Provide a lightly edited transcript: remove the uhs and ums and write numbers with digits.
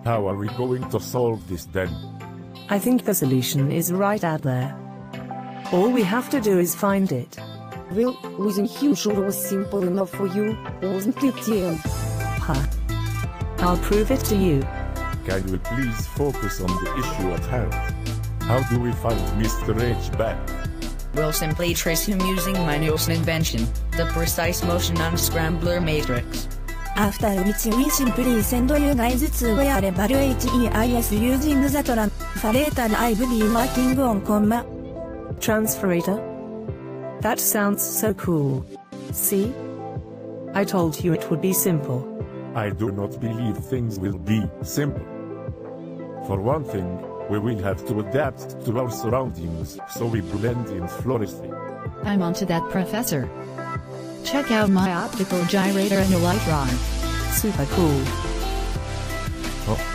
How are we going to solve this then? I think the solution is right out there. All we have to do is find it. Well, wasn't you sure it was simple enough for you, wasn't it, Tim? Huh. I'll prove it to you. Can we please focus on the issue at hand? How do we find Mr. H back? We'll simply trace him using my newest invention, the precise motion unscrambler matrix. After which we simply send you guys to where HEIS using the translator I've been working on, comma. Transferator? That sounds so cool. See? I told you it would be simple. I do not believe things will be simple. For one thing, we will have to adapt to our surroundings so we blend in flawlessly. I'm onto that, Professor. Check out my optical gyrator and a light rod. Super cool. Huh?